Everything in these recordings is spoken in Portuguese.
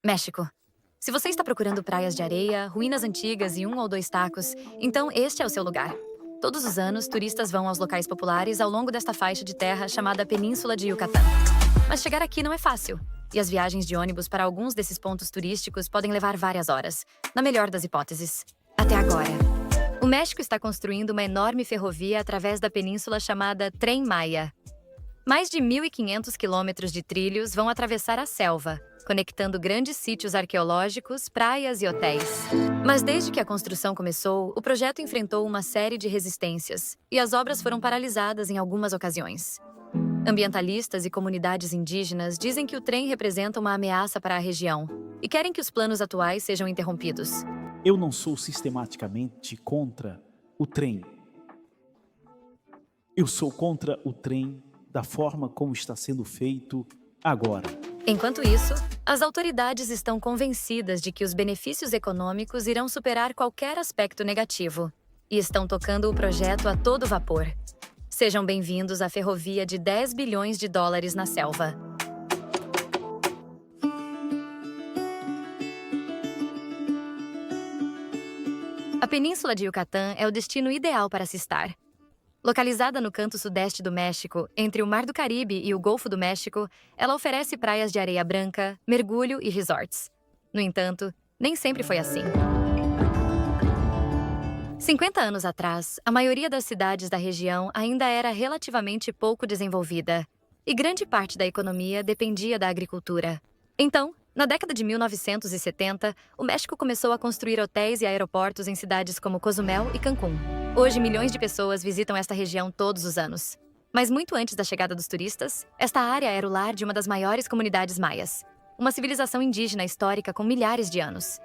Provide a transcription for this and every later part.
México. Se você está procurando praias de areia, ruínas antigas e 1 ou 2 tacos, então este é o seu lugar. Todos os anos, turistas vão aos locais populares ao longo desta faixa de terra chamada Península de Yucatán. Mas chegar aqui não é fácil, e as viagens de ônibus para alguns desses pontos turísticos podem levar várias horas, na melhor das hipóteses. Até agora. O México está construindo uma enorme ferrovia através da península chamada Tren Maya. Mais de 1.500 quilômetros de trilhos vão atravessar a selva, conectando grandes sítios arqueológicos, praias e hotéis. Mas desde que a construção começou, o projeto enfrentou uma série de resistências, e as obras foram paralisadas em algumas ocasiões. Ambientalistas e comunidades indígenas dizem que o trem representa uma ameaça para a região e querem que os planos atuais sejam interrompidos. Eu não sou sistematicamente contra o trem. Eu sou contra o trem da forma como está sendo feito agora. Enquanto isso, as autoridades estão convencidas de que os benefícios econômicos irão superar qualquer aspecto negativo e estão tocando o projeto a todo vapor. Sejam bem-vindos à ferrovia de 10 bilhões de dólares na selva. A Península de Yucatán é o destino ideal para se estar. Localizada no canto sudeste do México, entre o Mar do Caribe e o Golfo do México, ela oferece praias de areia branca, mergulho e resorts. No entanto, nem sempre foi assim. 50 anos atrás, a maioria das cidades da região ainda era relativamente pouco desenvolvida, e grande parte da economia dependia da agricultura. Então, na década de 1970, o México começou a construir hotéis e aeroportos em cidades como Cozumel e Cancún. Hoje, milhões de pessoas visitam esta região todos os anos. Mas muito antes da chegada dos turistas, esta área era o lar de uma das maiores comunidades maias, uma civilização indígena histórica com milhares de anos.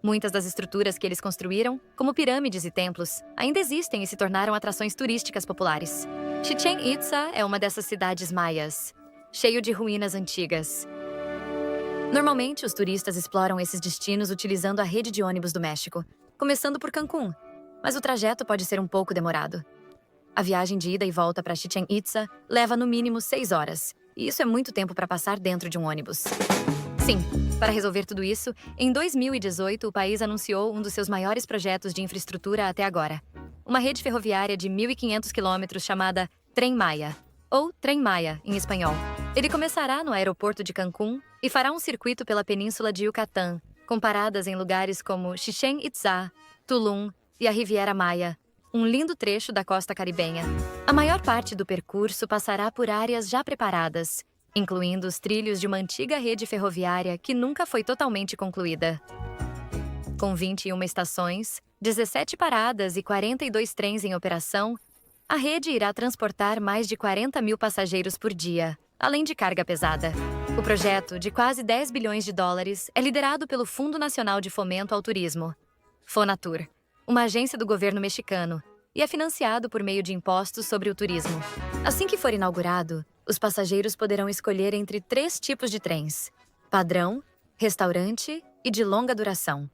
Muitas das estruturas que eles construíram, como pirâmides e templos, ainda existem e se tornaram atrações turísticas populares. Chichén Itzá é uma dessas cidades maias, cheio de ruínas antigas. Normalmente, os turistas exploram esses destinos utilizando a rede de ônibus do México, começando por Cancún, mas o trajeto pode ser um pouco demorado. A viagem de ida e volta para Chichén Itzá leva no mínimo 6 horas, e isso é muito tempo para passar dentro de um ônibus. Sim, para resolver tudo isso, em 2018 o país anunciou um dos seus maiores projetos de infraestrutura até agora. Uma rede ferroviária de 1.500 quilômetros chamada Tren Maya, ou Tren Maya em espanhol. Ele começará no aeroporto de Cancún e fará um circuito pela península de Yucatán, com paradas em lugares como Chichén Itzá, Tulum e a Riviera Maya, um lindo trecho da costa caribenha. A maior parte do percurso passará por áreas já preparadas, incluindo os trilhos de uma antiga rede ferroviária que nunca foi totalmente concluída. Com 21 estações, 17 paradas e 42 trens em operação, a rede irá transportar mais de 40 mil passageiros por dia, além de carga pesada. O projeto, de quase 10 bilhões de dólares, é liderado pelo Fundo Nacional de Fomento ao Turismo, FONATUR, uma agência do governo mexicano, e é financiado por meio de impostos sobre o turismo. Assim que for inaugurado, os passageiros poderão escolher entre 3 tipos de trens: padrão, restaurante e de longa duração.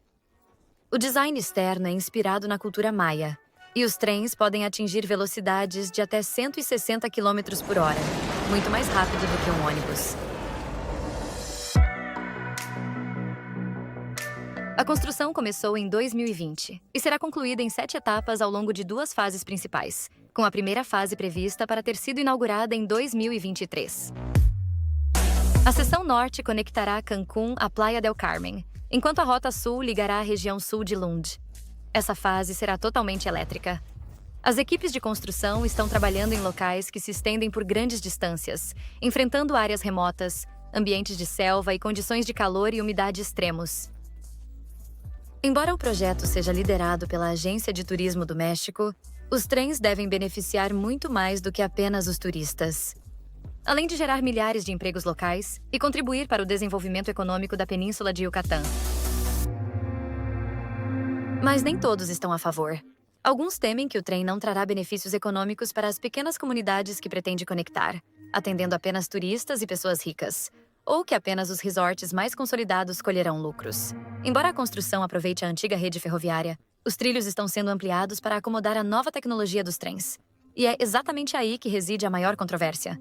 O design externo é inspirado na cultura maia, e os trens podem atingir velocidades de até 160 km por hora, muito mais rápido do que um ônibus. A construção começou em 2020 e será concluída em 7 etapas ao longo de 2 fases principais, com a primeira fase prevista para ter sido inaugurada em 2023. A seção norte conectará Cancún à Playa del Carmen, enquanto a rota sul ligará a região sul de Lund. Essa fase será totalmente elétrica. As equipes de construção estão trabalhando em locais que se estendem por grandes distâncias, enfrentando áreas remotas, ambientes de selva e condições de calor e umidade extremos. Embora o projeto seja liderado pela Agência de Turismo do México, os trens devem beneficiar muito mais do que apenas os turistas. Além de gerar milhares de empregos locais e contribuir para o desenvolvimento econômico da Península de Yucatán. Mas nem todos estão a favor. Alguns temem que o trem não trará benefícios econômicos para as pequenas comunidades que pretende conectar, atendendo apenas turistas e pessoas ricas, ou que apenas os resorts mais consolidados colherão lucros. Embora a construção aproveite a antiga rede ferroviária, os trilhos estão sendo ampliados para acomodar a nova tecnologia dos trens. E é exatamente aí que reside a maior controvérsia.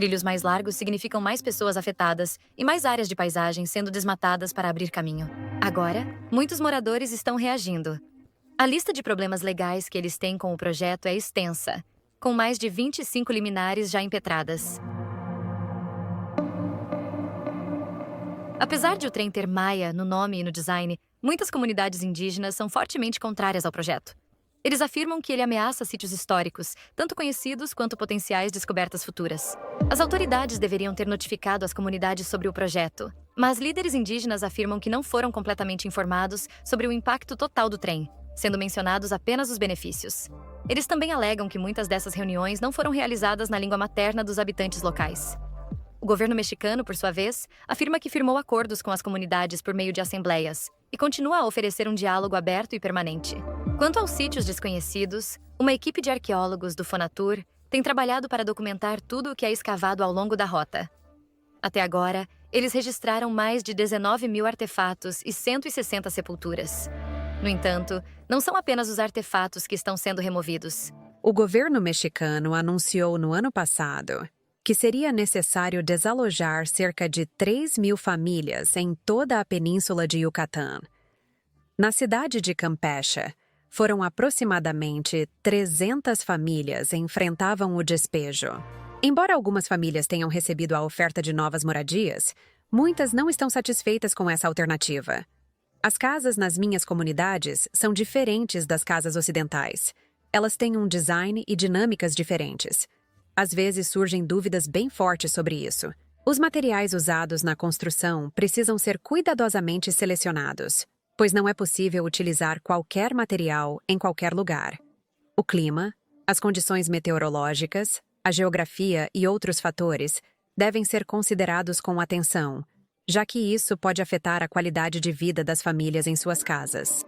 Trilhos mais largos significam mais pessoas afetadas e mais áreas de paisagem sendo desmatadas para abrir caminho. Agora, muitos moradores estão reagindo. A lista de problemas legais que eles têm com o projeto é extensa, com mais de 25 liminares já impetradas. Apesar de o trem ter Maia no nome e no design, muitas comunidades indígenas são fortemente contrárias ao projeto. Eles afirmam que ele ameaça sítios históricos, tanto conhecidos quanto potenciais descobertas futuras. As autoridades deveriam ter notificado as comunidades sobre o projeto, mas líderes indígenas afirmam que não foram completamente informados sobre o impacto total do trem, sendo mencionados apenas os benefícios. Eles também alegam que muitas dessas reuniões não foram realizadas na língua materna dos habitantes locais. O governo mexicano, por sua vez, afirma que firmou acordos com as comunidades por meio de assembleias e continua a oferecer um diálogo aberto e permanente. Quanto aos sítios desconhecidos, uma equipe de arqueólogos do Fonatur tem trabalhado para documentar tudo o que é escavado ao longo da rota. Até agora, eles registraram mais de 19 mil artefatos e 160 sepulturas. No entanto, não são apenas os artefatos que estão sendo removidos. O governo mexicano anunciou no ano passado que seria necessário desalojar cerca de 3.000 famílias em toda a península de Yucatán. Na cidade de Campeche, foram aproximadamente 300 famílias que enfrentavam o despejo. Embora algumas famílias tenham recebido a oferta de novas moradias, muitas não estão satisfeitas com essa alternativa. As casas nas minhas comunidades são diferentes das casas ocidentais. Elas têm um design e dinâmicas diferentes. Às vezes surgem dúvidas bem fortes sobre isso. Os materiais usados na construção precisam ser cuidadosamente selecionados, pois não é possível utilizar qualquer material em qualquer lugar. O clima, as condições meteorológicas, a geografia e outros fatores devem ser considerados com atenção, já que isso pode afetar a qualidade de vida das famílias em suas casas.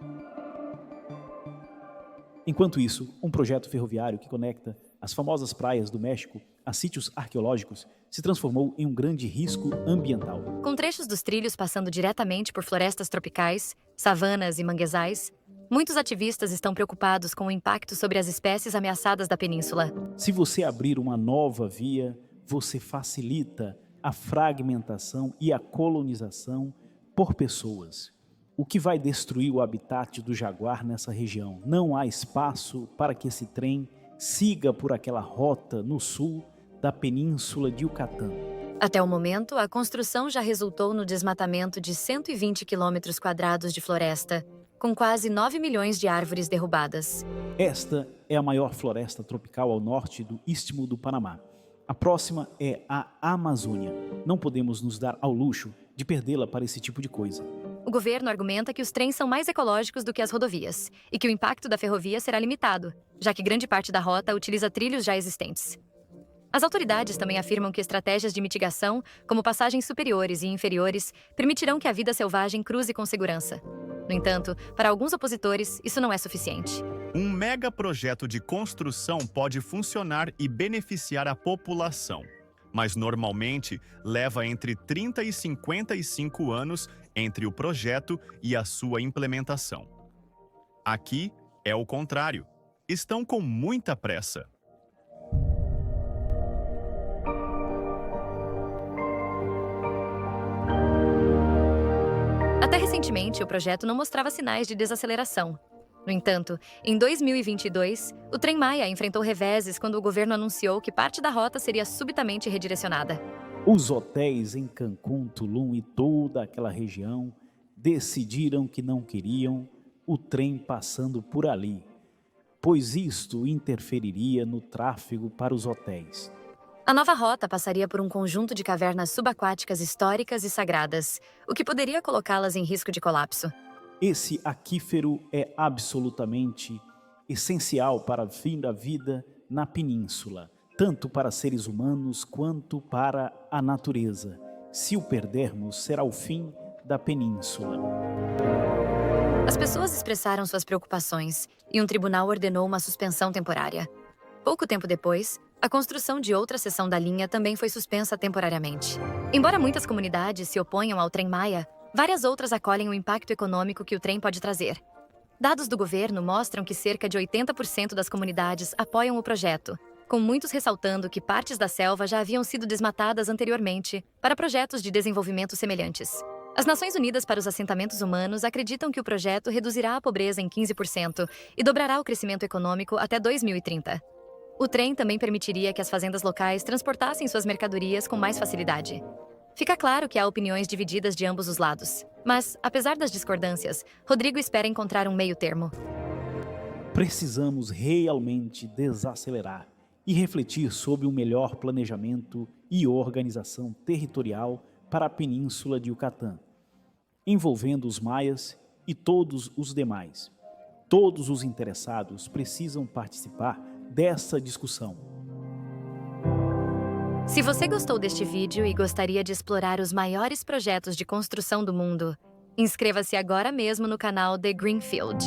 Enquanto isso, um projeto ferroviário que conecta as famosas praias do México a sítios arqueológicos se transformou em um grande risco ambiental. Com trechos dos trilhos passando diretamente por florestas tropicais, savanas e manguezais, muitos ativistas estão preocupados com o impacto sobre as espécies ameaçadas da península. Se você abrir uma nova via, você facilita a fragmentação e a colonização por pessoas, o que vai destruir o habitat do jaguar nessa região. Não há espaço para que esse trem siga por aquela rota no sul da península de Yucatán. Até o momento, a construção já resultou no desmatamento de 120 quilômetros quadrados de floresta, com quase 9 milhões de árvores derrubadas. Esta é a maior floresta tropical ao norte do Istmo do Panamá. A próxima é a Amazônia. Não podemos nos dar ao luxo de perdê-la para esse tipo de coisa. O governo argumenta que os trens são mais ecológicos do que as rodovias e que o impacto da ferrovia será limitado, já que grande parte da rota utiliza trilhos já existentes. As autoridades também afirmam que estratégias de mitigação, como passagens superiores e inferiores, permitirão que a vida selvagem cruze com segurança. No entanto, para alguns opositores, isso não é suficiente. Um megaprojeto de construção pode funcionar e beneficiar a população, mas normalmente leva entre 30 e 55 anos entre o projeto e a sua implementação. Aqui é o contrário. Estão com muita pressa. Até recentemente, o projeto não mostrava sinais de desaceleração. No entanto, em 2022, o Trem Maia enfrentou reveses quando o governo anunciou que parte da rota seria subitamente redirecionada. Os hotéis em Cancún, Tulum e toda aquela região decidiram que não queriam o trem passando por ali, pois isto interferiria no tráfego para os hotéis. A nova rota passaria por um conjunto de cavernas subaquáticas históricas e sagradas, o que poderia colocá-las em risco de colapso. Esse aquífero é absolutamente essencial para o fim da vida na península, tanto para seres humanos quanto para a natureza. Se o perdermos, será o fim da península. As pessoas expressaram suas preocupações e um tribunal ordenou uma suspensão temporária. Pouco tempo depois, a construção de outra seção da linha também foi suspensa temporariamente. Embora muitas comunidades se oponham ao Trem Maia, várias outras acolhem o impacto econômico que o trem pode trazer. Dados do governo mostram que cerca de 80% das comunidades apoiam o projeto, com muitos ressaltando que partes da selva já haviam sido desmatadas anteriormente para projetos de desenvolvimento semelhantes. As Nações Unidas para os Assentamentos Humanos acreditam que o projeto reduzirá a pobreza em 15% e dobrará o crescimento econômico até 2030. O trem também permitiria que as fazendas locais transportassem suas mercadorias com mais facilidade. Fica claro que há opiniões divididas de ambos os lados, mas, apesar das discordâncias, Rodrigo espera encontrar um meio-termo. Precisamos realmente desacelerar e refletir sobre um melhor planejamento e organização territorial para a Península de Yucatán, envolvendo os maias e todos os demais. Todos os interessados precisam participar dessa discussão. Se você gostou deste vídeo e gostaria de explorar os maiores projetos de construção do mundo, inscreva-se agora mesmo no canal The Greenfield.